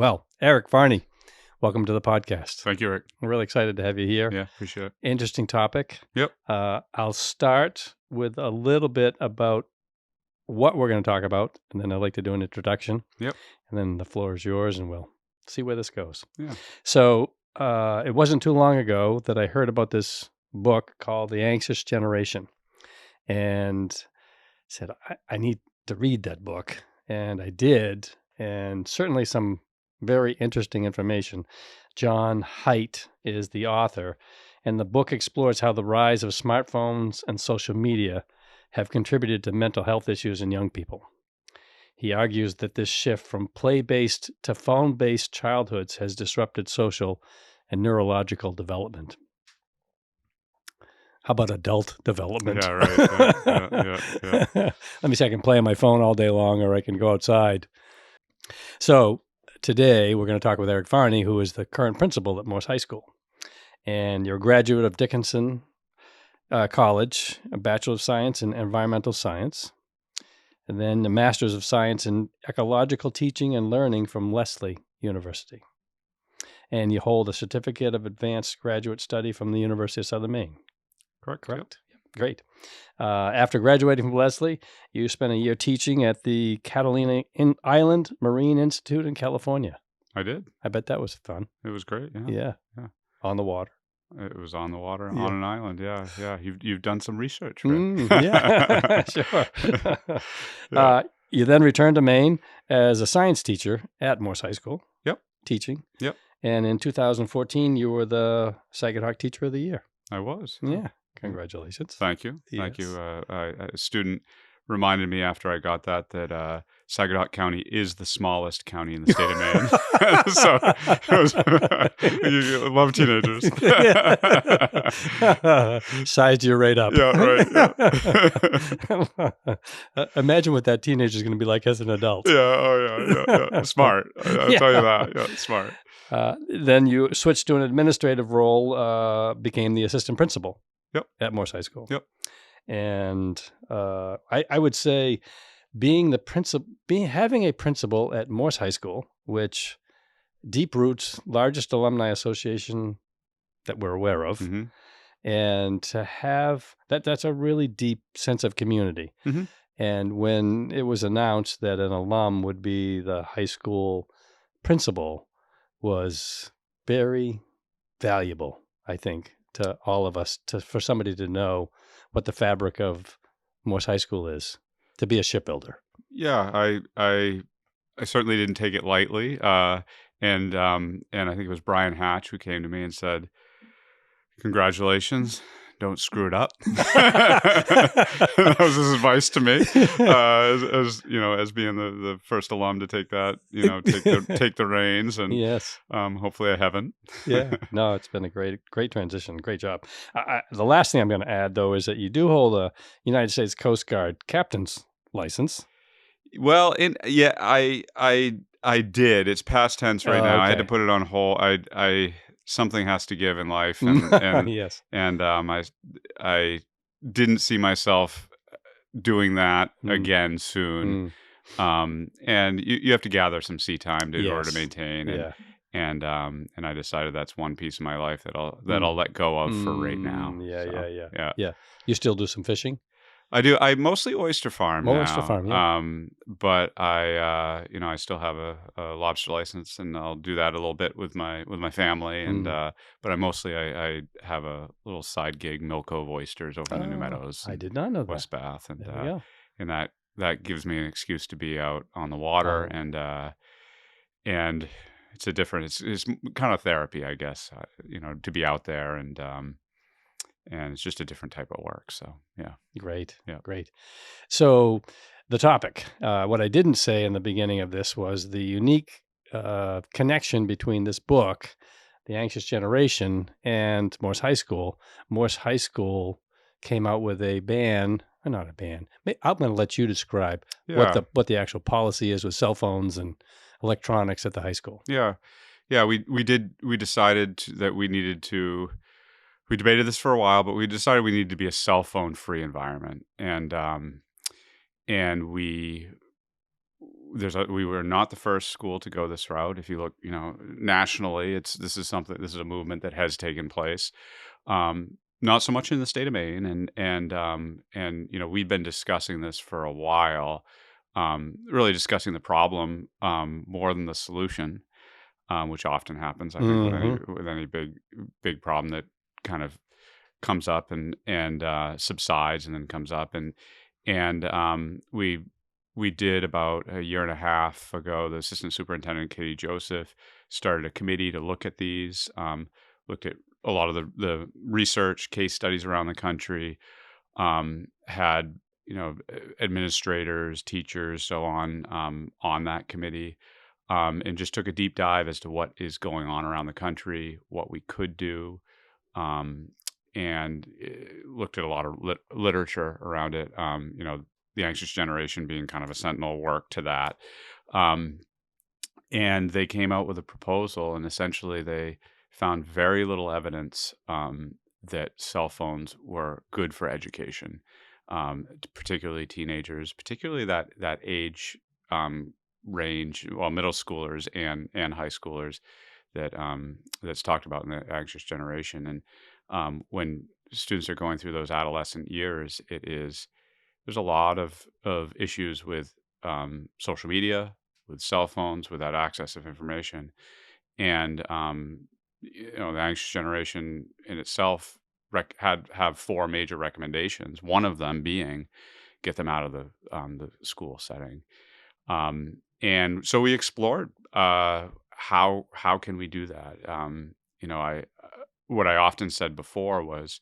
Well, Eric Varney, welcome to the podcast. Thank you, Eric. I'm really excited to have you here. Yeah, appreciate it. Interesting topic. Yep. I'll start with a little bit about what we're going to talk about, and then I'd like to do an introduction. Yep. And then the floor is yours, and we'll see where this goes. Yeah. So it wasn't too long ago that I heard about this book called The Anxious Generation, and said, I need to read that book. And I did, and certainly some very interesting information. Jonathan Haidt is the author, and the book explores how the rise of smartphones and social media have contributed to mental health issues in young people. He argues that this shift from play-based to phone-based childhoods has disrupted social and neurological development. How about adult development? Yeah, right. Yeah. Let me see, I can play on my phone all day long, or I can go outside. So today we're going to talk with Eric Varney, who is the current principal at Morse High School. And you're a graduate of Dickinson College, a Bachelor of Science in Environmental Science, and then a Master's of Science in Ecological Teaching and Learning from Lesley University. And you hold a Certificate of Advanced Graduate Study from the University of Southern Maine. Correct. Yep. Great. After graduating from Lesley, you spent a year teaching at the Catalina Island Marine Institute in California. I did. I bet that was fun. It was great. Yeah. On the water. It was on the water, Yeah. on an island. Yeah. You've done some research, Yeah, right? sure. Yeah. You then returned to Maine as a science teacher at Morse High School. Yep. Teaching. Yep. And in 2014, you were the Saginaw Teacher of the Year. I was. Yeah. Congratulations. Thank you. Thank Yes. you. A student reminded me after I got that Saginaw County is the smallest county in the state of Maine. So you love teenagers. Sized you right up. Yeah, right. Imagine what that teenager is going to be like as an adult. Yeah. Smart. I'll tell you that. Yeah, smart. Then you switched to an administrative role, became the assistant principal. Yep. At Morse High School. Yep. And I would say having a principal at Morse High School, which deep roots, largest alumni association that we're aware of, Mm-hmm. and to have that's a really deep sense of community. Mm-hmm. And when it was announced that an alum would be the high school principal was very valuable, I think, to all of us, for somebody to know what the fabric of Morse High School is, to be a shipbuilder. Yeah, I certainly didn't take it lightly, and I think it was Brian Hatch who came to me and said, "Congratulations, don't screw it up." That was his advice to me, as being the first alum to take that, take the reins, and Yes. Hopefully I haven't. Yeah. No, it's been a great transition. Great job. The last thing I'm going to add, though, is that you do hold a United States Coast Guard captain's license. Well, I did. It's past tense right now. I had to put it on hold. I something has to give in life, and Yes. and I didn't see myself doing that again soon. And you have to gather some sea time in order to maintain. Yeah. And I decided that's one piece of my life that I'll let go of for right now. Yeah. You still do some fishing? I do. I mostly oyster farm now. Oyster farm, yeah. But I still have a lobster license, and I'll do that a little bit with my family. And but I have a little side gig, Mill Cove Oysters, over in the New Meadows. I did not know that. West Bath, and There we go. and that gives me an excuse to be out on the water, and it's a different. It's kind of therapy, I guess. To be out there and it's just a different type of work. So, yeah. Great. Yeah. Great. So the topic, what I didn't say in the beginning of this was the unique connection between this book, The Anxious Generation, and Morse High School. Morse High School came out with a ban, or not a ban. I'm going to let you describe what the actual policy is with cell phones and electronics at the high school. Yeah. We decided that we needed to. We debated this for a while, but we decided we needed to be a cell phone free environment, and we we were not the first school to go this route. If you look, nationally, this is a movement that has taken place. Not so much in the state of Maine, and we've been discussing this for a while. Really discussing the problem more than the solution, which often happens, I think, with any Hmm. big problem that kind of comes up and subsides and then comes up and we did about a year and a half ago. The assistant superintendent Katie Joseph started a committee to look at these, looked at a lot of the research, case studies around the country, had administrators, teachers, so on that committee, and just took a deep dive as to what is going on around the country, what we could do, um, and looked at a lot of literature around it. The anxious generation being kind of a sentinel work to that. Um, and they came out with a proposal, and essentially they found very little evidence that cell phones were good for education, particularly teenagers, particularly that age range, well, middle schoolers and high schoolers that's talked about in the anxious generation. And when students are going through those adolescent years, there's a lot of issues with social media, with cell phones, with that access of information, and the anxious generation in itself have four major recommendations. One of them being get them out of the school setting, and so we explored how can we do that. I what I often said before was,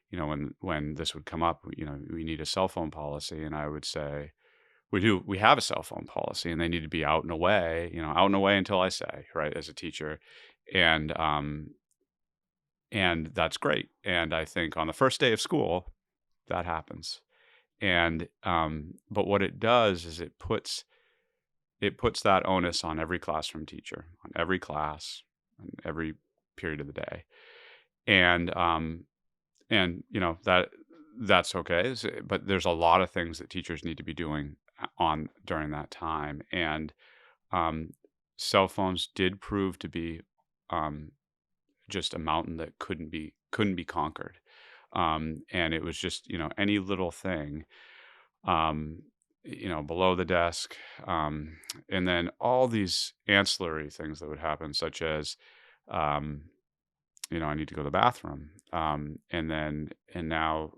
when this would come up, we need a cell phone policy, and I would say, we have a cell phone policy, and they need to be out and away until I say, right, as a teacher, and and that's great. And I think on the first day of school, that happens. And but what it does is it puts that onus on every classroom teacher, on every class, on every period of the day, and that's okay. But there's a lot of things that teachers need to be doing on during that time, and um, cell phones did prove to be um, just a mountain that couldn't be conquered, and it was just any little thing, um, below the desk, and then all these ancillary things that would happen, such as um, I need to go to the bathroom, and now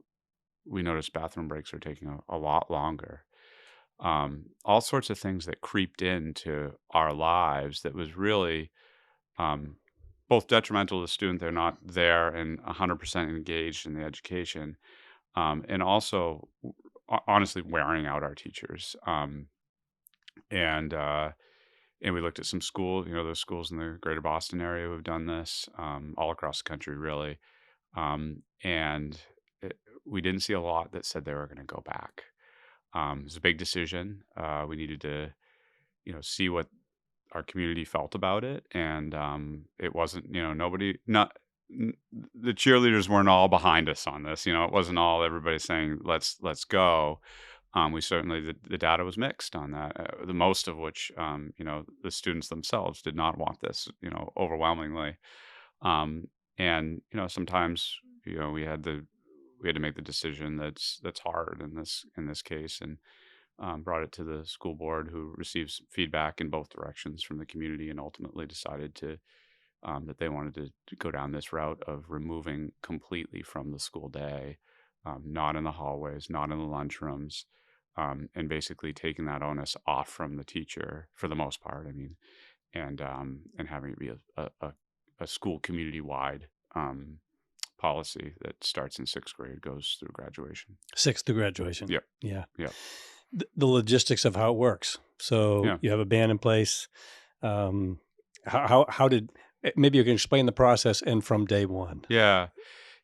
we notice bathroom breaks are taking a lot longer. All sorts of things that creeped into our lives that was really um, both detrimental to the student. They're not there and 100% engaged in the education, and also honestly wearing out our teachers. And and we looked at some schools, those schools in the greater Boston area who have done this, all across the country, really. And we didn't see a lot that said they were going to go back. It was a big decision. We needed to, see what our community felt about it, and it wasn't, nobody, not the cheerleaders weren't all behind us on this. It wasn't all everybody saying let's go. We certainly the data was mixed on that. The most of which, the students themselves did not want this, overwhelmingly. Um, and sometimes we had to make the decision that's hard in this case, and brought it to the school board, who receives feedback in both directions from the community, and ultimately decided that they wanted to go down this route of removing completely from the school day, not in the hallways, not in the lunchrooms, and basically taking that onus off from the teacher for the most part. I mean, and having it be a school community wide policy that starts in sixth grade, goes through graduation. Sixth to graduation. Yep. Yeah. Yep. The logistics of how it works. So Yeah. you have a band in place. Um, how did maybe you can explain the process and from day one? Yeah.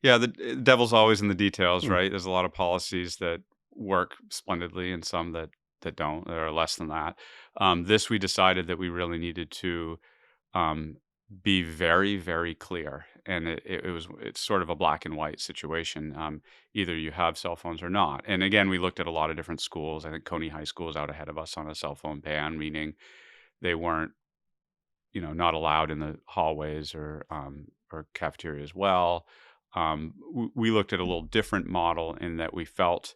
Yeah, the devil's always in the details, Mm. right? There's a lot of policies that work splendidly and some that don't, that are less than that. This we decided that we really needed to um, be very, very clear. And it's sort of a black and white situation. Either you have cell phones or not. And again, we looked at a lot of different schools. I think Coney High School is out ahead of us on a cell phone ban, meaning they weren't, not allowed in the hallways or cafeteria as well. We looked at a little different model in that we felt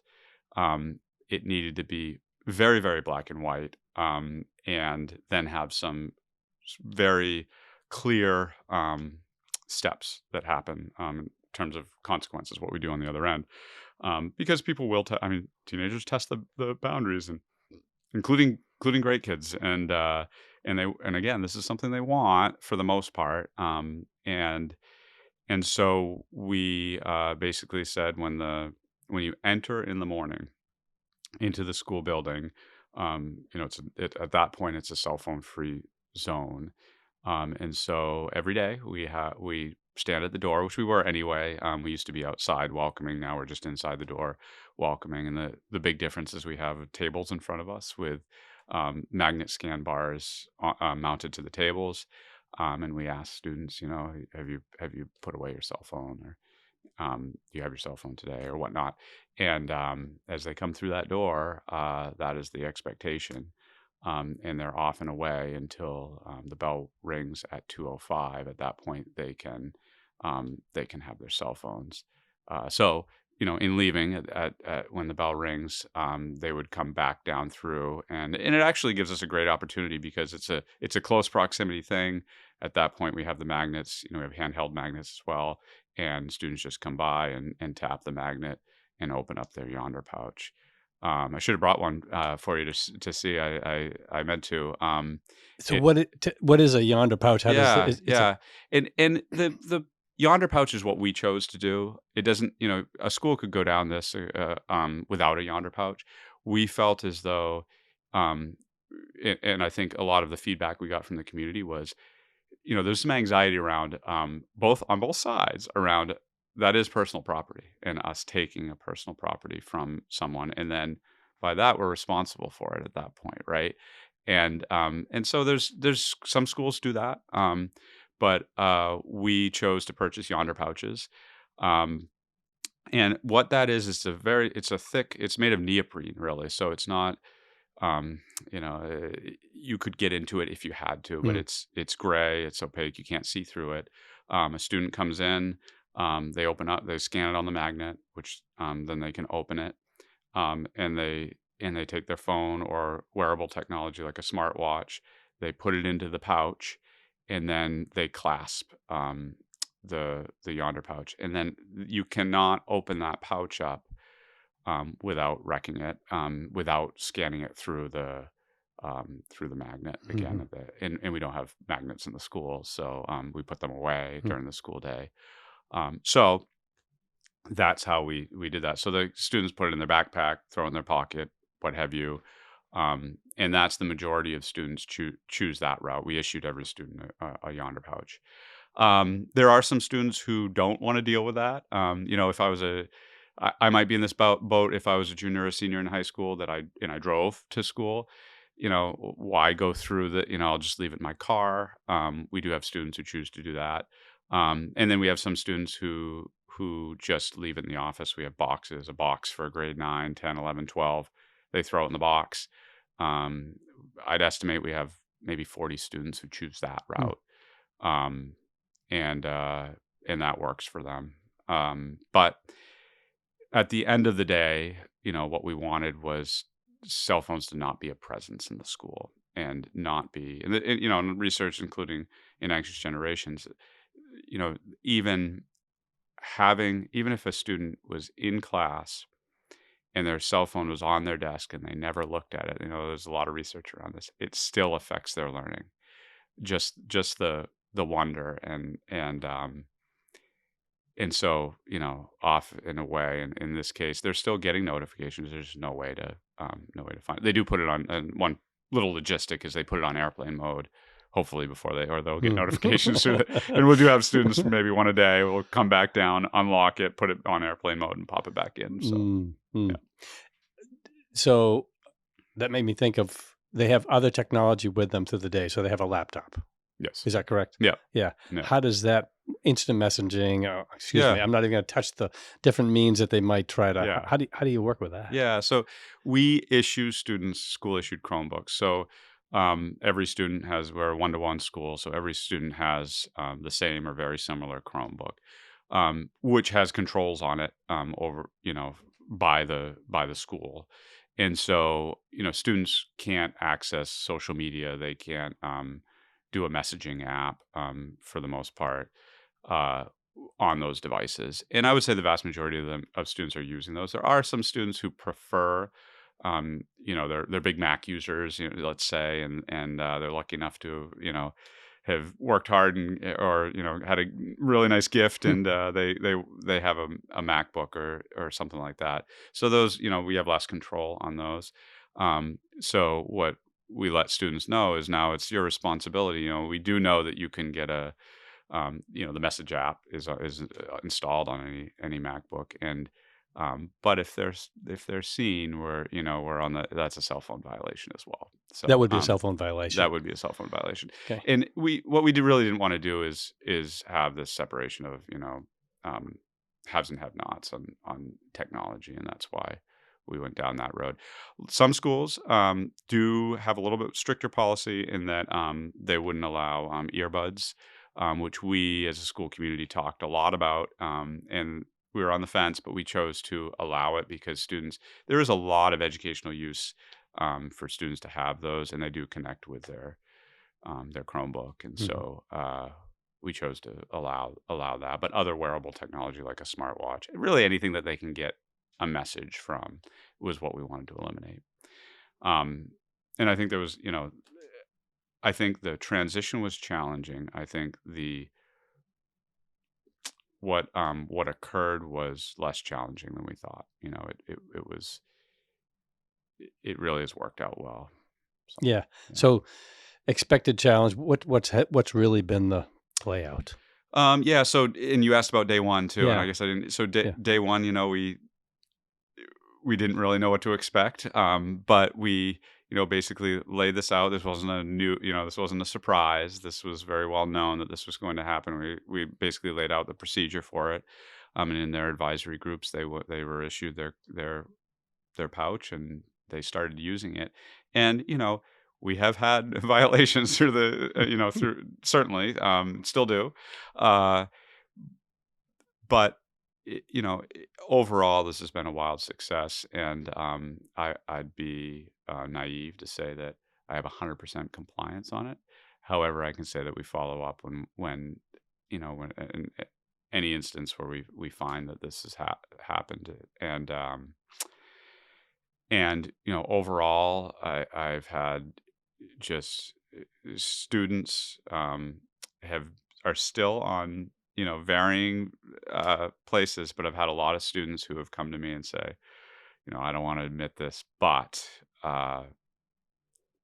it needed to be very, very black and white, and then have some very clear steps that happen in terms of consequences, what we do on the other end. Because people will, I mean, teenagers test the boundaries, and including great kids, and again, this is something they want for the most part, and so we basically said when you enter in the morning into the school building, at that point it's a cell phone free zone, and so every day we stand at the door, which we were anyway. We used to be outside welcoming. Now we're just inside the door welcoming. And the big difference is we have tables in front of us with magnet scan bars mounted to the tables. And we ask students, have you put away your cell phone, or do you have your cell phone today, or whatnot? And as they come through that door, that is the expectation. And they're off and away until the bell rings at 2:05. At that point, they can have their cell phones. So in leaving at when the bell rings, they would come back down through, and it actually gives us a great opportunity because it's a close proximity thing. At that point, we have the magnets. We have handheld magnets as well, and students just come by and tap the magnet and open up their Yonder pouch. I should have brought one for you to see. I meant to. So It what is a Yonder pouch? How does Yeah, it? It's a yeah, and the Yonder pouch is what we chose to do. It doesn't, a school could go down this without a Yonder pouch. We felt as though, um, and I think a lot of the feedback we got from the community was, there's some anxiety around both sides around that is personal property, and us taking a personal property from someone, and then by that we're responsible for it at that point, right? And so there's some schools do that, but we chose to purchase Yonder pouches, um, and what that is it's a thick, it's made of neoprene really, so it's not um, you could get into it if you had to, but mm, it's gray, it's opaque, you can't see through it. A student comes in, they scan it on the magnet, which then they can open it, and they take their phone or wearable technology like a smartwatch, they put it into the pouch, and then they clasp the Yonder pouch, and then you cannot open that pouch up without wrecking it, without scanning it through the magnet again. mhm, And we don't have magnets in the school, so we put them away mm. during the school day. So that's how we did that. So the students put it in their backpack, throw it in their pocket, what have you. And that's the majority of students choose that route. We issued every student a Yonder pouch. There are some students who don't want to deal with that. If I might be in this boat if I was a junior or a senior in high school and I drove to school. Why go through I'll just leave it in my car. We do have students who choose to do that. And then we have some students who just leave it in the office. We have a box for grade 9, 10, 11, 12. They throw it in the box. Um, I'd estimate we have maybe 40 students who choose that Mm. route. Um, and that works for them. But at the end of the day, what we wanted was cell phones to not be a presence in the school, and not be, and research, including in anxious generations, even even if a student was in class and their cell phone was on their desk and they never looked at it, there's a lot of research around this. It still affects their learning. Just the wonder, and so, off in a way, and in this case, they're still getting notifications. There's no way to find it. They do put it on, and one little logistic is they put it on airplane mode, hopefully before or they'll get Mm. notifications through the, and we do have students maybe one a day will come back down, unlock it, put it on airplane mode, and pop it back in. So, Mm, yeah. mm. So that made me think of they have other technology with them through the day. So they have a laptop. Yes. Is that correct? Yeah. Yeah. Yeah. How does that instant messaging, excuse me, Yeah. I'm not even gonna touch the different means that they might try to Yeah. how do you work with that? Yeah, so we issue students school issued Chromebooks. So every student has, we're a one-to-one school, so every student has the same or very similar Chromebook, which has controls on it over, by the school. And so, students can't access social media. They can't do a messaging app for the most part. Uh, on those devices. And I would say the vast majority of students are using those. There are some students who prefer, they're big Mac users, let's say, and they're lucky enough to, have worked hard and or had a really nice gift, Hmm. and they have a MacBook or something like that. So those, we have less control on those. So what we let students know is now it's your responsibility. We do know that you can get the message app is installed on any MacBook, and but if they're seen, we're on that's a cell phone violation as well. That So would be a cell phone violation. that would be a cell phone violation. Okay. And what we really didn't want to do is have this separation of um, haves and have nots on technology, and that's why we went down that road. Some schools do have a little bit stricter policy in that they wouldn't allow earbuds, which we as a school community talked a lot about, and we were on the fence, but we chose to allow it because there is a lot of educational use for students to have those, and they do connect with their Chromebook, and Mhm. so we chose to allow that. But other wearable technology like a smartwatch, really anything that they can get a message from, was what we wanted to eliminate. Um, and I think I think the transition was challenging. I think the what occurred was less challenging than we thought. It really has worked out well. So Yeah. yeah. So, expected challenge, what's really been the play out? Yeah. So, and you asked about day one too, and I Yeah. guess I didn't. So Yeah. day one, we didn't really know what to expect, but we basically laid this out. This wasn't this wasn't a surprise. This was very well known that this was going to happen. We basically laid out the procedure for it, and in their advisory groups, they were issued their pouch, and they started using it. And we have had violations through through, certainly, still do, uh but overall this has been a wild success, and I'd be naive to say that I have 100% compliance on it. However, I can say that we follow up when when in any instance where we find that this has happened, and overall I've had just students have are still on varying places, but I've had a lot of students who have come to me and say, I don't want to admit this, but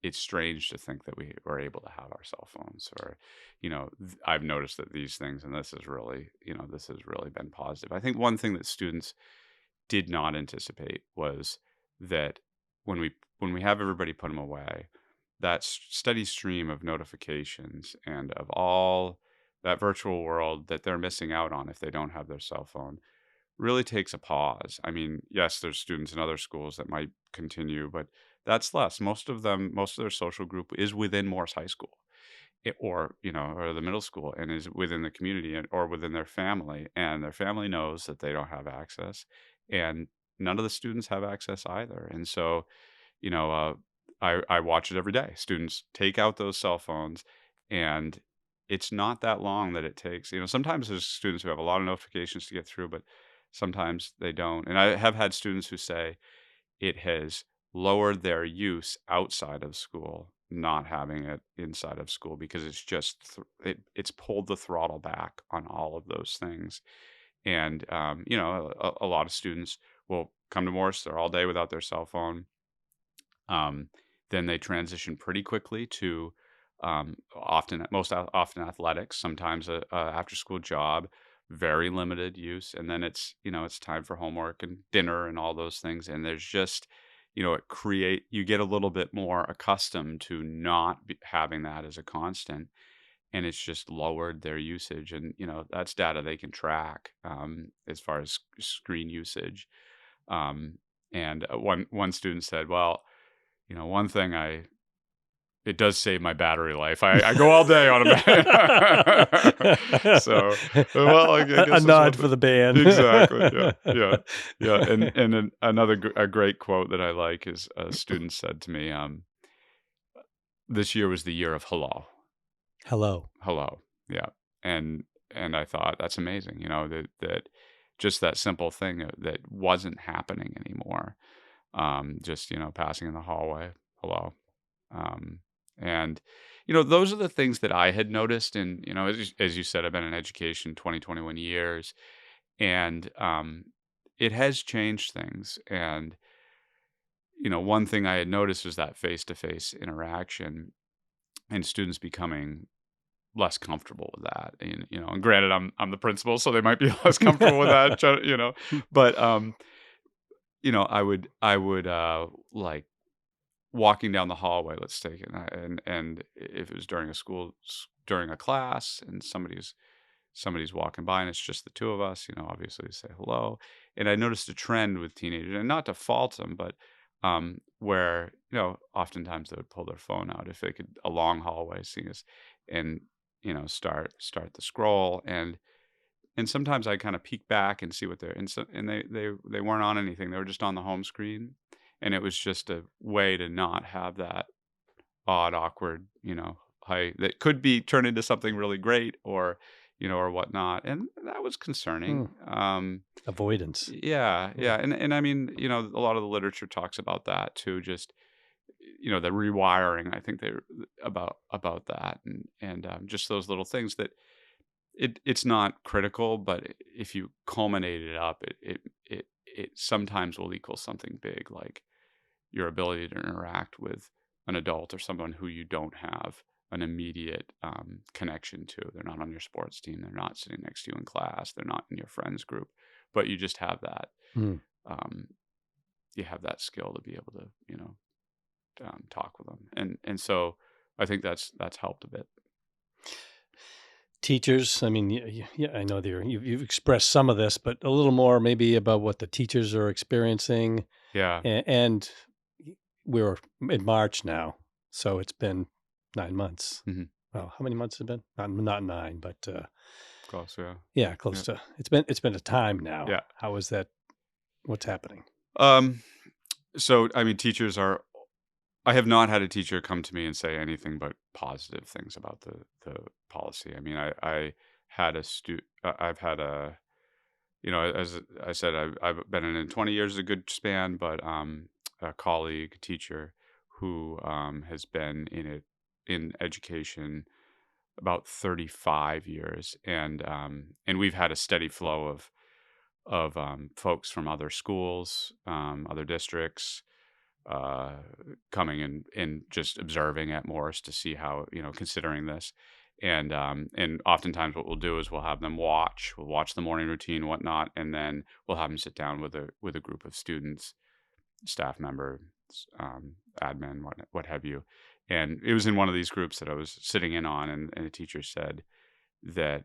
it's strange to think that we were able to have our cell phones, or I've noticed that these things, and this has really been positive. I think one thing that students did not anticipate was that when we have everybody put them away, that steady stream of notifications and of all that virtual world that they're missing out on if they don't have their cell phone really takes a pause. I mean, yes, there's students in other schools that might continue, but that's less. Most of their social group is within Morse High School, or or the middle school, and is within the community, or within their family, and their family knows that they don't have access, and none of the students have access either. And so you know, uh, I watch it every day. Students take out those cell phones, and it's not that long that it takes. Sometimes there's students who have a lot of notifications to get through, but sometimes they don't. And I have had students who say it has lowered their use outside of school, not having it inside of school, because it's just it's pulled the throttle back on all of those things. And a lot of students will come to Morse. They're all day without their cell phone. um, then they transition pretty quickly to often athletics, sometimes a after school job, very limited use, and then it's time for homework and dinner and all those things. And there's just you get a little bit more accustomed to not having that as a constant. and it's just lowered their usage. And that's data they can track, as far as screen usage. Um, and one student said, "Well, one thing it does save my battery life. I go all day on a so, well, I A guess that's one nod thing." for the band. Exactly. Yeah. Yeah. Yeah. And another a great quote that I like is a student said to me, "This year was the year of hello, Hello. hello." Yeah. And I thought that's amazing. That just that simple thing that wasn't happening anymore. Just passing in the hallway, hello. Um, and those are the things that I had noticed. And as you said, I've been in education 21 years, and it has changed things. And one thing I had noticed was that face-to-face interaction, and students becoming less comfortable with that. And and granted, I'm the principal, so they might be less comfortable with that. But I would like walking down the hallway, let's take it, and if it was during a class, and somebody's walking by and it's just the two of us, obviously say hello. And I noticed a trend with teenagers, and not to fault them, but where oftentimes they would pull their phone out if they could, a long hallway, seeing us, and start the scroll. And sometimes I kind of peek back and see what they're, and they weren't on anything. They were just on the home screen, and it was just a way to not have that odd, awkward, high that could be turned into something really great, or whatnot. And that was Hmm. concerning. Avoidance. Yeah, Yeah. yeah, and I mean, a lot of the literature talks about that too. Just the rewiring. I think they're about that, and just those little things that it's not critical, but if you culminate it up, it sometimes will equal something big, like your ability to interact with an adult or someone who you don't have an immediate connection to. They're not on your sports team. They're not sitting next to you in class. They're not in your friends group, but you just have that. Hmm. Um, you have that skill to be able to, talk with them, and so I think that's helped a bit. Teachers, I mean, yeah, I know you've expressed some of this, but a little more maybe about what the teachers are experiencing. Yeah. And we're in March now, so it's been 9 months. Hmm. Well, how many months has it been? Not nine, but Close. Yeah. yeah, close Yeah. to. It's been a time now. Yeah. How is that? What's happening? Um. So I mean, teachers are. I have not had a teacher come to me and say anything but positive things about the policy. I mean, I had I've had a, as I said, I've been in it 20 years, is a good span, but a colleague teacher who has been in education about 35 years, and we've had a steady flow of folks from other schools, other districts, uh, coming and just observing at Morse to see how, considering this. And oftentimes what we'll do is we'll watch the morning routine, whatnot, and then we'll have them sit down with a group of students, staff members, admin, what have you. And it was in one of these groups that I was sitting in on, and the teacher said that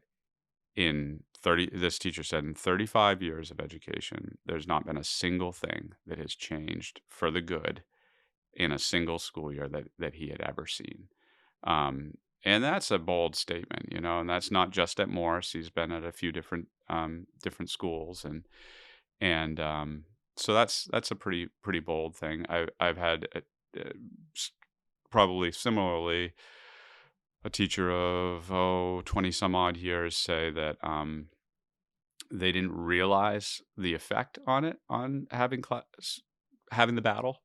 this teacher said, in 35 years of education, there's not been a single thing that has changed for the good in a single school year that he had ever seen. Um, and that's a bold statement, and that's not just at Morse. He's been at a few different schools, and so that's a pretty bold thing. I've had uh, probably similarly a teacher of 20 some odd years say that they didn't realize the effect on having having the battle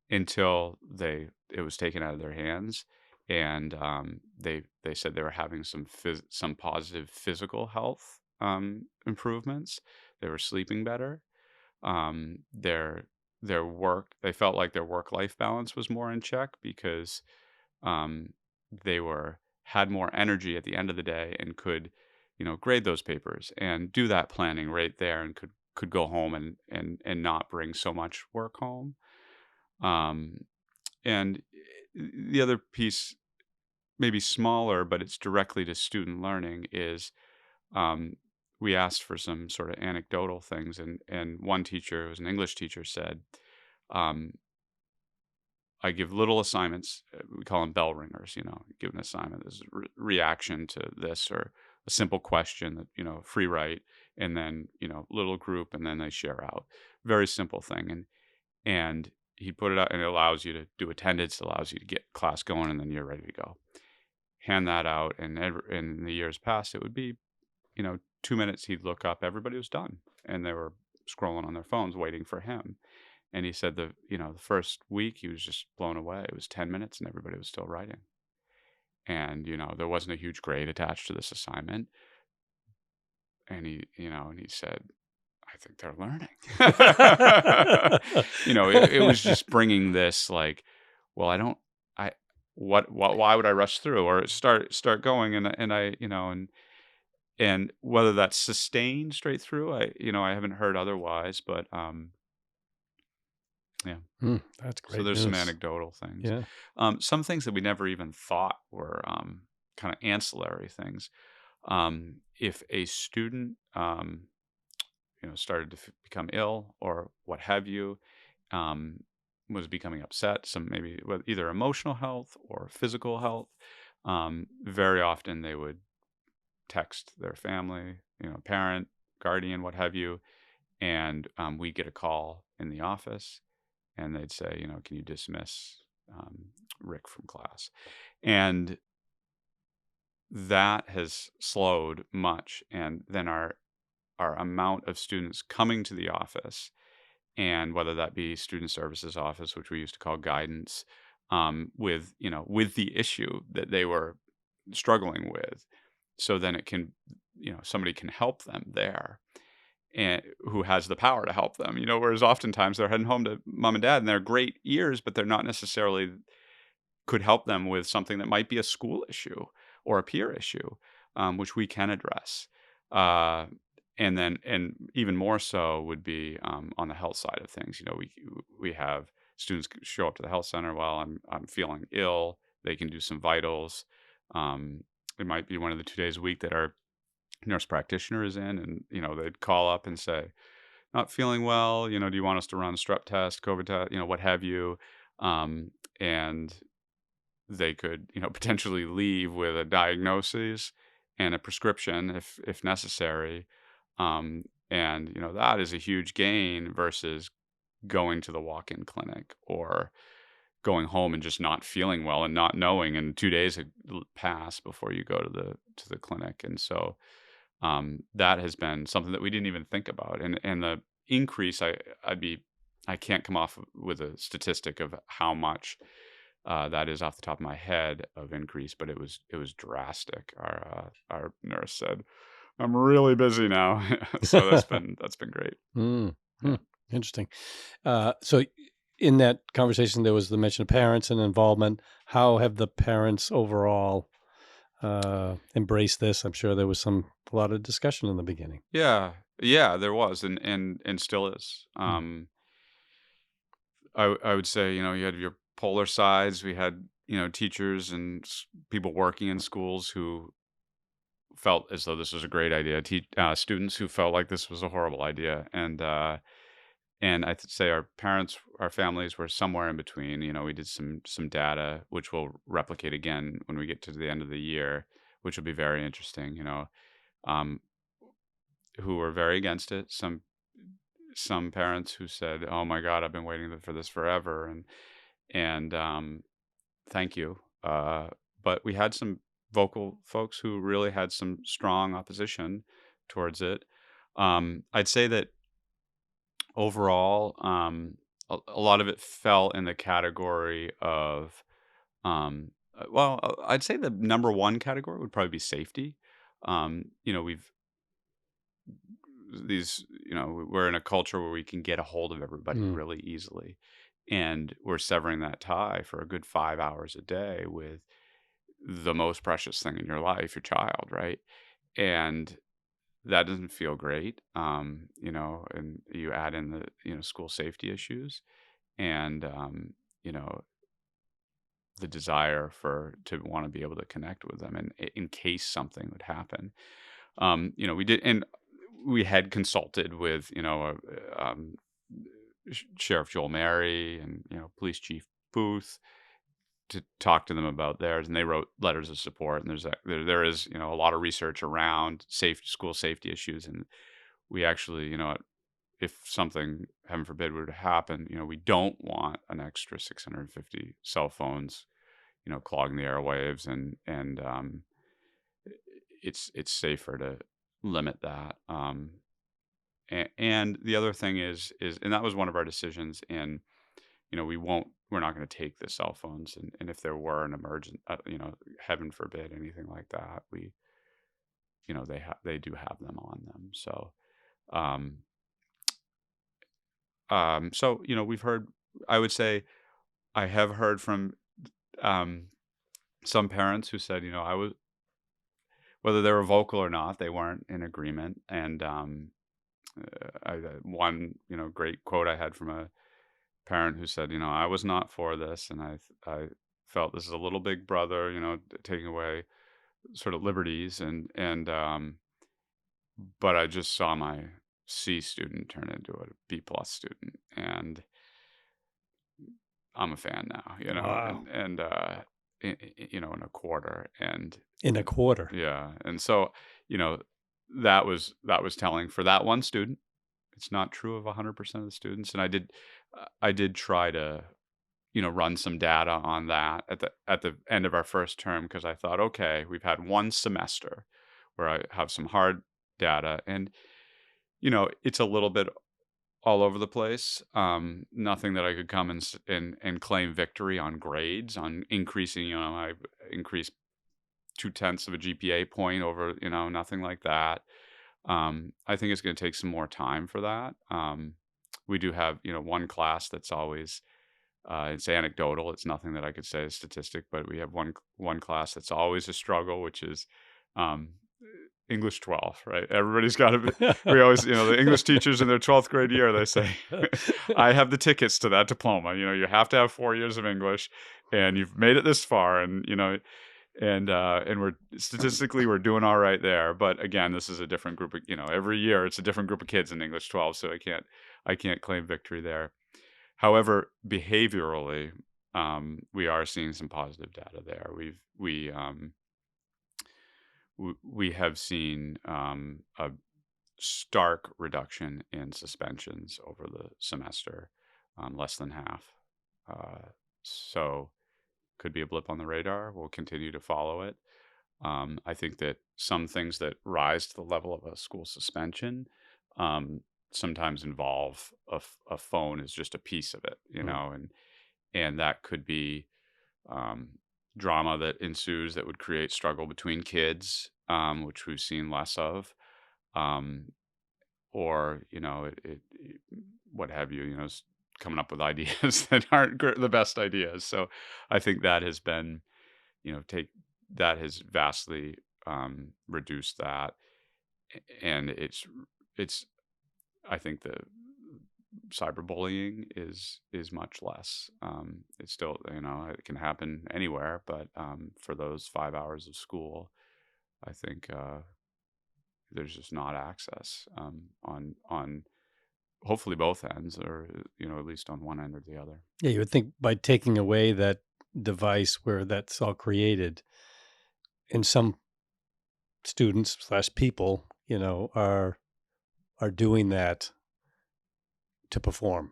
until it was taken out of their hands. And they said they were having some positive physical health improvements. They were sleeping better. Their work, they felt like their work life balance was more in check, because um, they had more energy at the end of the day, and could grade those papers and do that planning right there, and could go home and not bring so much work home. um, and the other piece maybe smaller, but it's directly to student learning, is um, we asked for some sort of anecdotal things, and one teacher, who was an English teacher, said, um, "I give little assignments. We call them bell ringers. Give an assignment as a reaction to this, or a simple question that free write, and then little group, and then they share out. Very simple thing, and he put it out, and it allows you to do attendance, allows you to get class going, and then you're ready to go. Hand that out, and in the years past, it would be 2 minutes. He'd look up, everybody was done, and they were scrolling on their phones waiting for him. And he said the first week he was just blown away. It was 10 minutes, and everybody was still writing. And there wasn't a huge grade attached to this assignment. And he said, I think they're learning. It was just bringing this, like, well, I don't, I, what, why would I rush through or start going? And I, and whether that's sustained straight through, I haven't heard otherwise, but, yeah. That's So great there's some news. anecdotal things. Yeah. Some things that we never even thought were, kind of ancillary things. If a student, started to become ill or what have you, um, was becoming upset, some maybe with either emotional health or physical health, very often they would text their family, parent, guardian, what have you, and we get a call in the office, and they'd say, can you dismiss Rick from class? And that has slowed much, and then our amount of students coming to the office, and whether that be student services office, which we used to call guidance, with the issue that they were struggling with, so then it can, somebody can help them there, and who has the power to help them. Whereas oftentimes they're heading home to mom and dad, and they're great ears, but they're not necessarily could help them with something that might be a school issue or a peer issue, which we can address. Uh, and even more so would be, on the health side of things. We have students show up to the health center. While I'm feeling ill, they can do some vitals. It might be one of the 2 days a week that our nurse practitioner is in, and they'd call up and say, not feeling well, do you want us to run a strep test, COVID test, what have you. And they could, potentially leave with a diagnosis and a prescription if necessary. And that is a huge gain versus going to the walk-in clinic, or going home and just not feeling well and not knowing, and 2 days had passed before you go to the clinic. And so, that has been something that we didn't even think about. And the increase, I can't come off with a statistic of how much, that is off the top of my head, of increase, but it was drastic. Our nurse said, "I'm really busy now," so that's been great. Mm, Yeah. hmm, interesting. So in that conversation, there was the mention of parents and involvement. How have the parents overall embraced this? I'm sure there was a lot of discussion in the beginning. Yeah, yeah, there was, and still is. Mm, I would say, you had your polar sides. We had, teachers and people working in schools who felt as though this was a great idea. Students who felt like this was a horrible idea, and I'd say our parents, our families were somewhere in between. We did some data, which we'll replicate again when we get to the end of the year, which will be very interesting. Um, who were very against it. Some parents who said, "Oh my God, I've been waiting for this forever," and thank you. But we had some vocal folks who really had some strong opposition towards it. I'd say that overall, a lot of it fell in the category of, I'd say the number one category would probably be safety. We've we're in a culture where we can get a hold of everybody mm, really easily, and we're severing that tie for a good 5 hours a day with the most precious thing in your life, your child, right? And that doesn't feel great. And you add in the, school safety issues, and, you know, the desire to want to be able to connect with them, and in case something would happen. We did, and we had consulted with, Sheriff Joel Mary and, Police Chief Booth to talk to them about theirs, and they wrote letters of support. And there is, a lot of research around school safety issues, and we actually, if something, heaven forbid, were to happen, we don't want an extra 650 cell phones, clogging the airwaves, and it's safer to limit that. And the other thing is, and that was one of our decisions. And we're not going to take the cell phones, and if there were an emergent, heaven forbid, anything like that, they do have them on them. So, um, we've heard. I would say I have heard from um, some parents who said, I was, whether they were vocal or not, they weren't in agreement. And one, great quote I had from a parent who said, I was not for this, and I felt this is a little big brother, taking away sort of liberties, and but I just saw my C student turn into a B plus student, and I'm a fan now, Wow. in a quarter, and In a quarter. yeah, and so you know that was telling for that one student. It's not true of 100% of the students, and I did try to run some data on that at the end of our first term, because I thought, okay, we've had one semester where I have some hard data, and it's a little bit all over the place. Nothing that I could come and claim victory on grades, on increasing. I increased 2/10 of a GPA point over. Nothing like that. I think it's going to take some more time for that. We do have one class that's always it's anecdotal. It's nothing that I could say is statistic, but we have one class that's always a struggle, which is um, English 12. Right? Everybody's got to be. We always, the English teachers in their 12th grade year, they say, "I have the tickets to that diploma. You have to have 4 years of English, and you've made it this far, and we're statistically we're doing all right there. But again, this is a different group of, every year it's a different group of kids in English 12, so I can't claim victory there. However, behaviorally, we are seeing some positive data there. We have seen a stark reduction in suspensions over the semester, less than half. So could be a blip on the radar. We'll continue to follow it. I think that some things that rise to the level of a school suspension sometimes involve a phone as just a piece of it, Mm. and that could be um, drama that ensues that would create struggle between kids, which we've seen less of, um, or what have you, coming up with ideas that aren't the best ideas. So I think that has been, take that has vastly reduced that, and it's I think the cyberbullying is much less. It's still, it can happen anywhere, but for those 5 hours of school, I think there's just not access on hopefully both ends, or at least on one end or the other. Yeah, you would think by taking away that device where that's all created, and some students slash people, are doing that to perform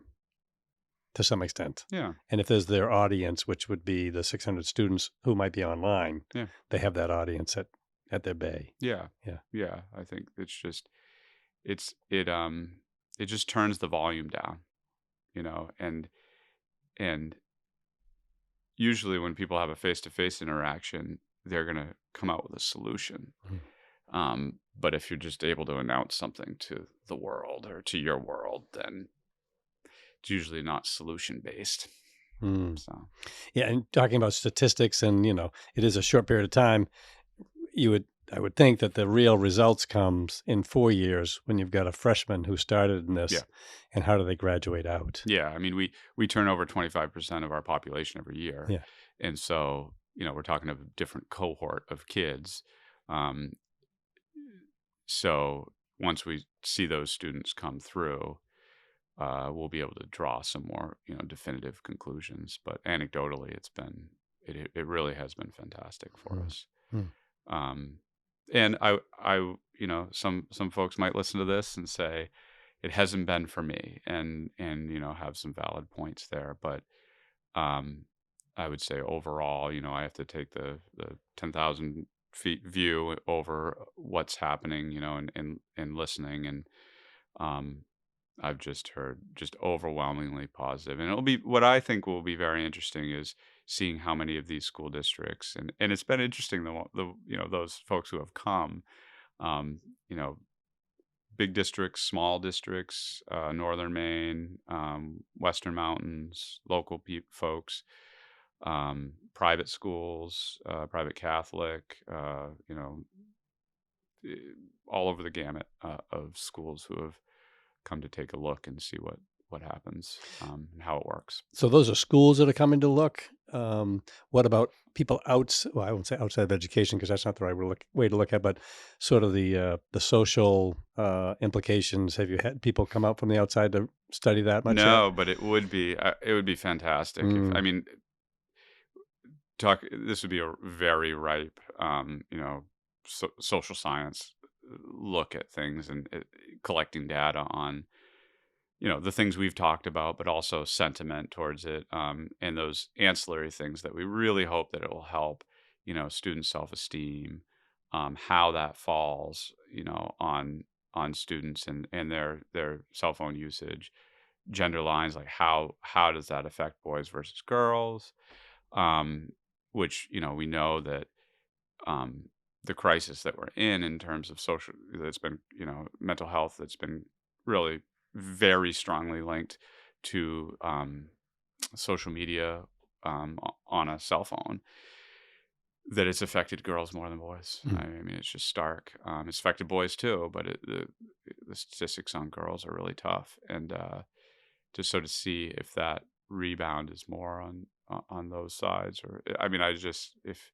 to some extent. Yeah, And if there's their audience, which would be the 600 students who might be online, yeah, they have that audience at their bay. yeah, Yeah. yeah. I think it's it just turns the volume down, and usually when people have a face-to-face interaction, they're going to come out with a solution. Mm. But if you're just able to announce something to the world or to your world, then it's usually not solution based. Mm. So Yeah, and talking about statistics, and it is a short period of time. You would I would think that the real results comes in 4 years when you've got a freshman who started in Yeah. this, and how do they graduate out? Yeah, I mean, we turn over 25% of our population every year, Yeah. and so, we're talking of a different cohort of kids. Um, so once we see those students come through, we'll be able to draw some more, definitive conclusions. But anecdotally, it really has been fantastic for Mm. us. Mm. Um, and some folks might listen to this and say it hasn't been for me, and have some valid points there. But um, I would say overall, I have to take the 10,000 feet view over what's happening, and listening, and um, I've just heard just overwhelmingly positive. And it'll be what I think will be very interesting is seeing how many of these school districts, and it's been interesting those folks who have come, um, you know big districts, small districts, northern Maine, western mountains, local folks, private schools, private Catholic, eh, all over the gamut of schools who have come to take a look and see what happens, and how it works. So those are schools that are coming to look. What about people outs well, I won't say outside of education because that's not the right way to look at, but sort of the social, implications. Have you had people come out from the outside to study that much yet? No, but it would be fantastic if, Mm. I mean, this would be a very ripe, social science look at things, and collecting data on, the things we've talked about, but also sentiment towards it, and those ancillary things that we really hope that it will help, student self-esteem, how that falls, on students and their cell phone usage, gender lines, like how does that affect boys versus girls, um, which, we know that, um, the crisis that we're in terms of social, that's been, mental health, that's been really very strongly linked to, social media, on a cell phone, that it's affected girls more than boys. Mm. I mean, it's just stark. It's affected boys too, but the statistics on girls are really tough, and just so to see if that rebound is more on those sides, or I mean, if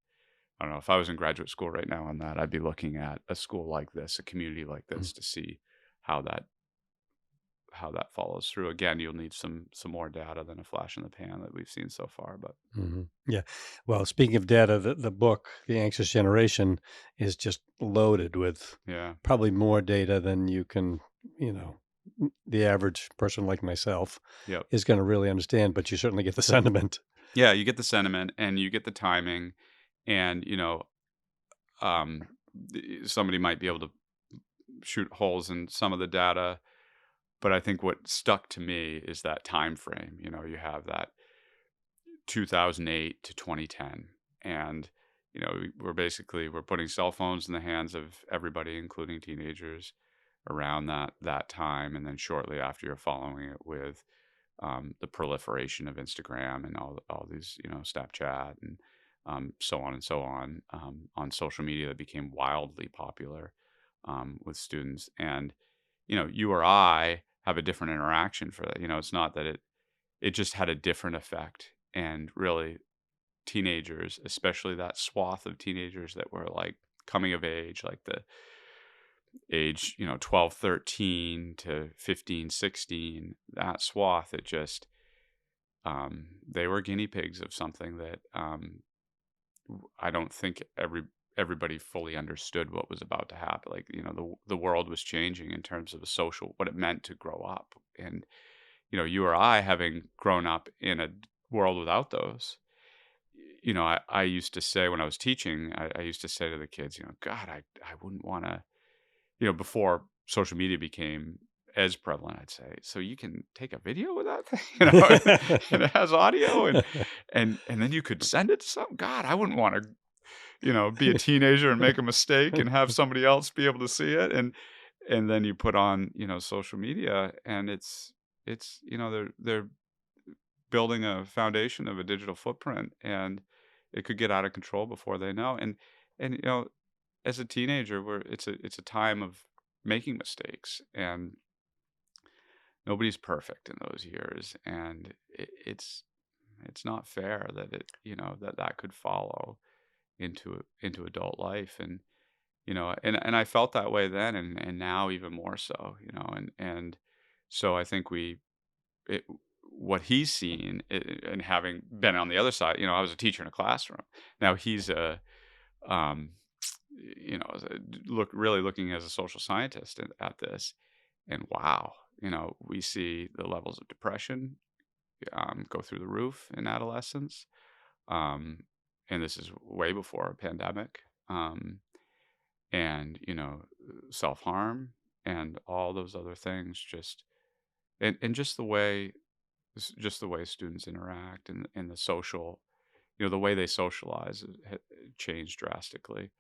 I don't know, if I was in graduate school right now on that, I'd be looking at a school like this, a community like Mm. this, to see how that follows through. Again, you'll need some more data than a flash in the pan that we've seen so far, but Mhm. Yeah. Well, speaking of data, the book, The Anxious Generation, is just loaded with yeah, probably more data than you can, you know, the average person like myself yep. is going to really understand, but you certainly get the sentiment. Yeah, you get the sentiment and you get the timing, and somebody might be able to shoot holes in some of the data, but I think what stuck to me is that time frame. You have that 2008 to 2010, and we're putting cell phones in the hands of everybody, including teenagers, around that time, and then shortly after, you're following it with, the proliferation of Instagram and all these, Snapchat, and so on and so on social media, that became wildly popular, with students. And you or I have a different interaction for that. It's not that it just had a different effect, and really, teenagers, especially that swath of teenagers that were like coming of age, like the age, 12, 13 to 15, 16, that swath, it just, they were guinea pigs of something that, I don't think everybody fully understood what was about to happen. Like, the world was changing in terms of the social, what it meant to grow up. And, you or I, having grown up in a world without those, I used to say when I was teaching, I used to say to the kids, God, I wouldn't want to, before social media became as prevalent, I'd say, so you can take a video with that thing, and it has audio, and then you could send it to some. God, I wouldn't want to, be a teenager and make a mistake and have somebody else be able to see it. And then you put on, social media, and they're building a foundation of a digital footprint, and it could get out of control before they know. And as a teenager, it's a time of making mistakes, and nobody's perfect in those years, and it's not fair that that could follow into adult life. And and I felt that way then, and now even more so, and so I think it, what he's seen, and having been on the other side, I was a teacher in a classroom. Now he's a um as really looking as a social scientist at this, and wow, we see the levels of depression go through the roof in adolescence, um, and this is way before a pandemic, and self harm and all those other things, and just the way students interact, and the social, the way they socialize changed drastically.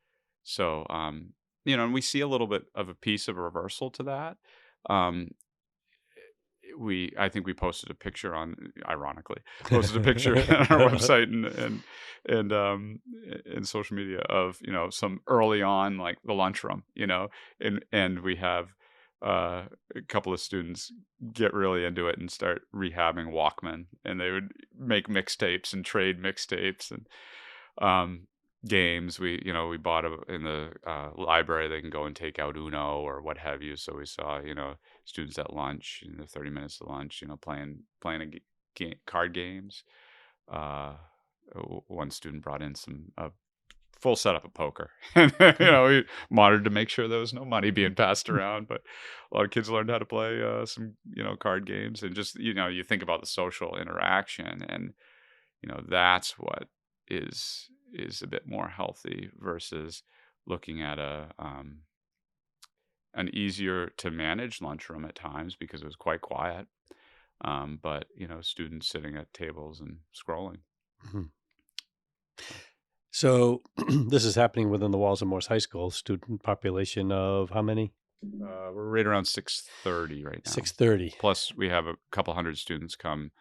So, and we see a little bit of a piece of a reversal to that. Um, I think we posted a picture ironically, posted a picture on our website and social media of, some early on, like the lunchroom, and we have a couple of students get really into it and start rehabbing Walkman, and they would make mixtapes and trade mixtapes, and um, games. We bought in the library. They can go and take out Uno or what have you. So we saw, students at lunch in the 30 minutes of lunch, playing card games. Uh, One student brought in some full setup of poker, and we monitored to make sure there was no money being passed around. But a lot of kids learned how to play some card games, and just you think about the social interaction, and that's what is a bit more healthy versus looking at an easier to manage lunchroom at times because it was quite quiet. But students sitting at tables and scrolling. Mhm. So this is happening within the walls of Morse High School. Student population of how many? We're right around 630 right now. 630. Plus, we have a couple hundred students come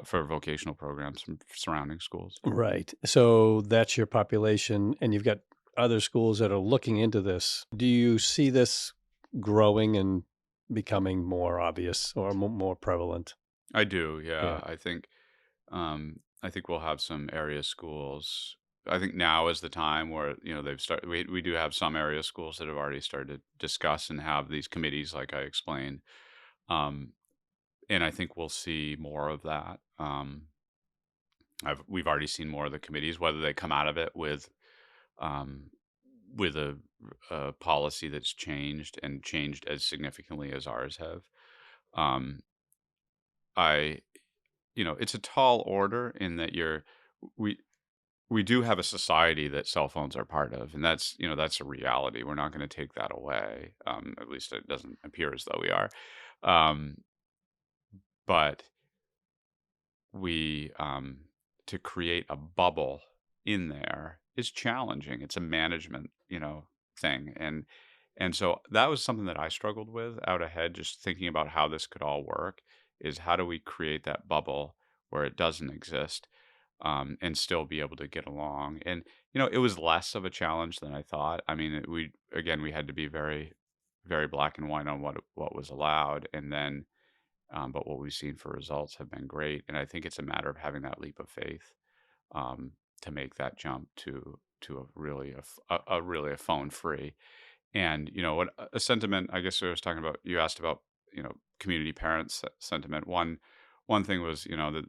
for vocational programs from surrounding schools. Right. So that's your population, and you've got other schools that are looking into this. Do you see this growing and becoming more obvious or more prevalent? I do, Yeah. yeah. I think we'll have some area schools. I think now is the time where they've started. We do have some area schools that have already started to discuss and have these committees, like I explained. Um, and I think we'll see more of that. We've already seen more of the committees, whether they come out of it um, with a policy that's changed and changed as significantly as ours have. Um, I it's a tall order in that we we do have a society that cell phones are part of, and that's a reality. We're not going to take that away. At least it doesn't appear as though we are. Um, but we to create a bubble in there is challenging. It's a management, thing, and so that was something that I struggled with out ahead, just thinking about how this could all work. Is how do we create that bubble where it doesn't exist, and still be able to get along? And it was less of a challenge than I thought. I mean, we had to be very, very black and white on what was allowed, and then but what we've seen for results have been great. And I think it's a matter of having that leap of faith, to make that jump to a really a phone free. And what a sentiment, I guess I was talking about. You asked about community parents sentiment. One thing was that,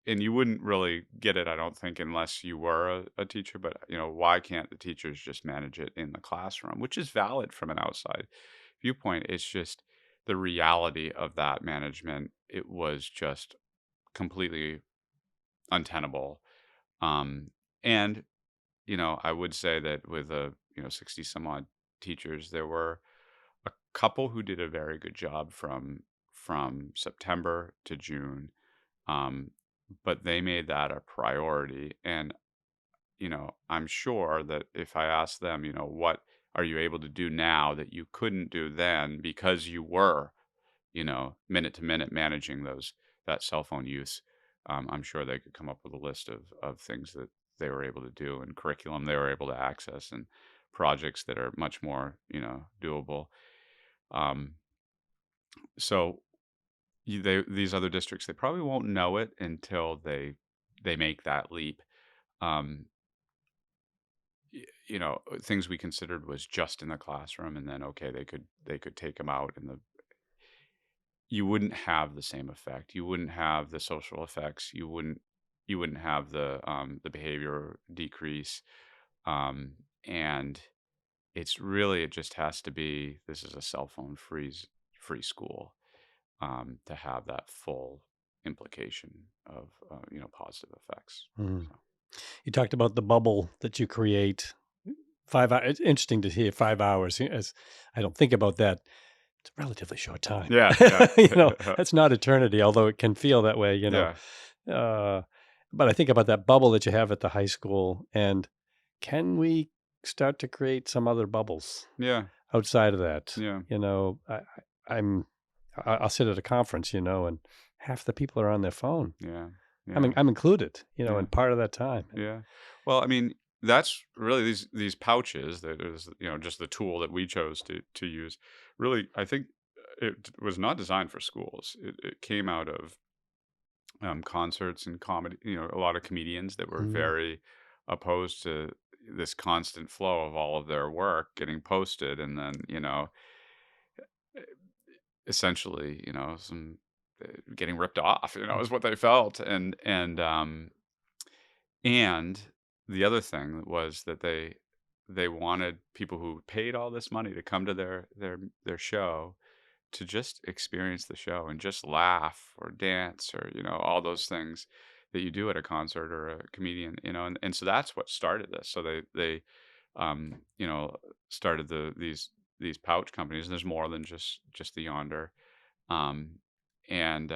and you wouldn't really get it, I don't think, unless you were a teacher. But why can't the teachers just manage it in the classroom, which is valid from an outside viewpoint. It's just the reality of that management. It was just completely untenable. Um, and I would say that with 60 some odd teachers, there were a couple who did a very good job from September to June. Um, but they made that a priority. And I'm sure that if I asked them, what are you able to do now that you couldn't do then because you were, minute to minute managing that cell phone use, I'm sure they could come up with a list of things that they were able to do and curriculum they were able to access and projects that are much more, doable. Um, so these other districts, they probably won't know it until they make that leap. Um, things we considered was just in the classroom, and then okay, they could take them out, and you wouldn't have the same effect. You wouldn't have the social effects. You wouldn't have the behavior decrease. Um, and it just has to be, this is a cell phone free school, to have that full implication of positive effects. Mm. So You talked about the bubble that you create. 5 hours. It's interesting to hear 5 hours. As I don't think about that, it's a relatively short time. yeah, yeah, That's not eternity, although it can feel that way. yeah, Uh, but I think about that bubble that you have at the high school, and can we start to create some other bubbles yeah, outside of that? yeah, I'm I'll sit at a conference, and half the people are on their phone. yeah, I mean, yeah, I'm included, yeah. in part of that time. Yeah. Well, I mean, that's really these pouches that is, just the tool that we chose to use. Really, I think it was not designed for schools. It came out of concerts and comedy. A lot of comedians that were Mm, very opposed to this constant flow of all of their work getting posted, and then essentially, some getting ripped off. Is what they felt, and the other thing was that they wanted people who paid all this money to come to their show to just experience the show and just laugh or dance or all those things that you do at a concert or a comedian, and so that's what started this. So they um you know started these pouch companies, and there's more than just the Yonder, um and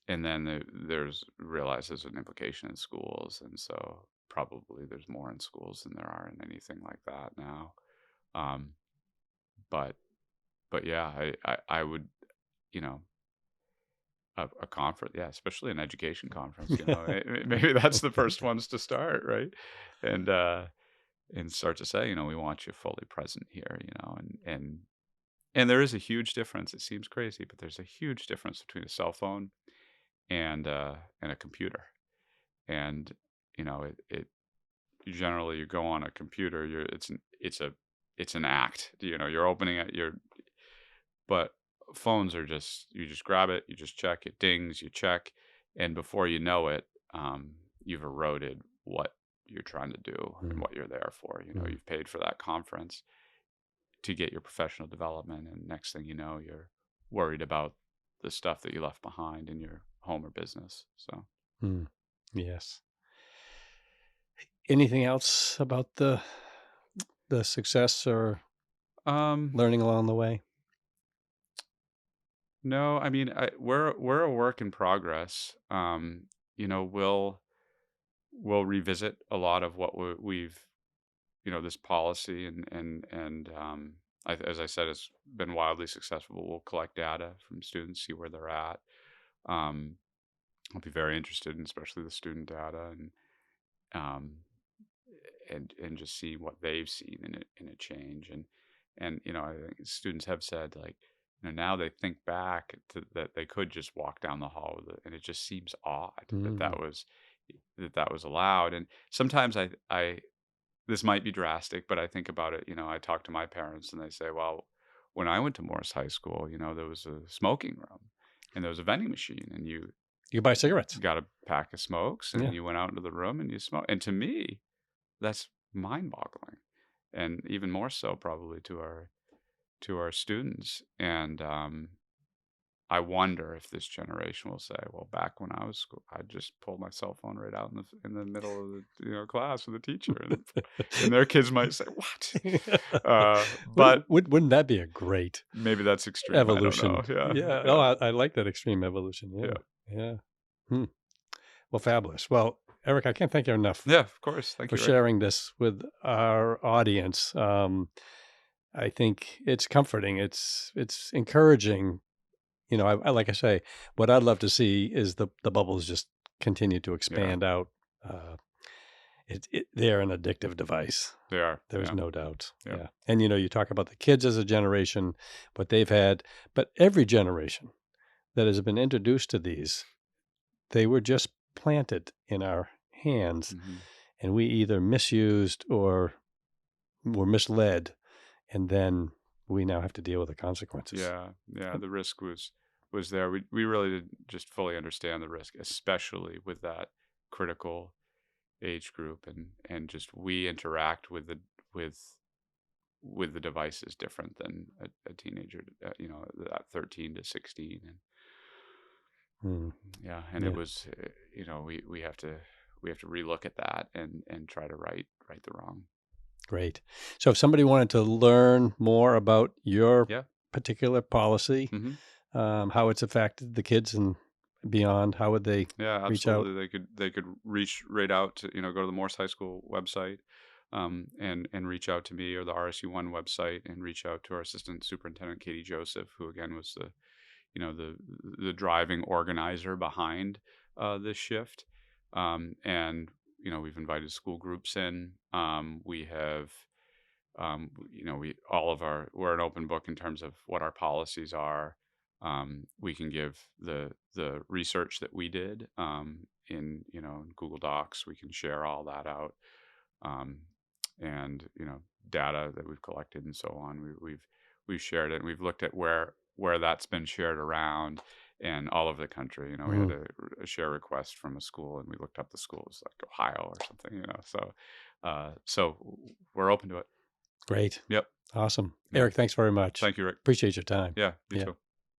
then there's realized there's an implication in schools, and so probably there's more in schools than there are in anything like that now. Um, but yeah, I would, you know a conference, yeah, especially an education conference. Maybe that's the first ones to start, right? And start to say, we want you fully present here, and there is a huge difference. It seems crazy, but there's a huge difference between a cell phone and a computer. And it generally, you go on a computer, it's an act. You're opening it, but phones are just, you just grab it, you just check, it dings, you check, and before you know it, you've eroded what you're trying to do and mm, what you're there for. mm, You've paid for that conference to get your professional development, and next thing you know, you're worried about the stuff that you left behind in your home or business. So mm. Yes. Anything else about the success or um learning along the way? no, I mean, we're a work in progress. We'll revisit a lot of what we've, this policy, as I said, it's been wildly successful. We'll collect data from students, see where they're at. Um, I'll be very interested in especially the student data, um, and just see what they've seen in a change. And I think students have said, like, now they think back to that they could just walk down the hall with it, and it just seems odd that Mm, that was allowed. And sometimes I this might be drastic, but I think about it. I talk to my parents, and they say, well, when I went to Morse High School, there was a smoking room, and there was a vending machine, and you you buy cigarettes. got a pack of smokes, and Yeah. you went out into the room and you smoke. And to me, that's mind-boggling, and even more so probably to our students. And I wonder if this generation will say, "Well, back when I was school, I just pulled my cell phone right out in the middle of the class with the teacher," and their kids might say, "What?" But Wouldn't that be a great maybe that's extreme. I don't know. evolution? Yeah, Yeah. Oh, yeah, I like that extreme evolution. yeah, Yeah. Yeah. Hmm. Well, fabulous. Well, Eric, I can't thank you enough yeah. Of course. Thank for you, Rick. sharing this with our audience. I think it's comforting. It's encouraging. I like I say, what I'd love to see is the bubbles just continue to Yeah, expand out. Uh, they're an addictive device. They are. There's Yeah. no doubt. Yep. Yeah. And you talk about the kids as a generation, what they've had, but every generation that has been introduced to these, they were just planted in our hands, Hmm. and we either misused or were misled, and then we now have to deal with the consequences. Yeah. Yeah. The risk was there. We really didn't just fully understand the risk, especially with that critical age group, and just we interact with with the devices different than a teenager, that 13 to 16. And Mm, yeah, and it yeah, was, we have to relook at that and try to right the wrong. great. So if somebody wanted to learn more about your Yeah. particular policy, Hmm. how it's affected the kids and beyond, how would they Yeah, reach out? absolutely. They could reach right out to, go to the Morse High School website, and reach out to me, or the RSU1 website, and reach out to our assistant superintendent Katie Joseph, who again was the the driving organizer behind this shift. And we've invited school groups in. We have we all of our we're an open book in terms of what our policies are. We can give the research that we did, in in Google Docs. We can share all that out, um, and data that we've collected and so on. We've shared it, and we've looked at where that's been shared around and all over the country. We had Mm, a share request from a school, and we looked up the schools like Ohio or something. So we're open to it. great. Yep. Awesome. Yeah. Eric, thanks very much. Thank you, Rick. Appreciate your time. Yeah, you Yeah. too.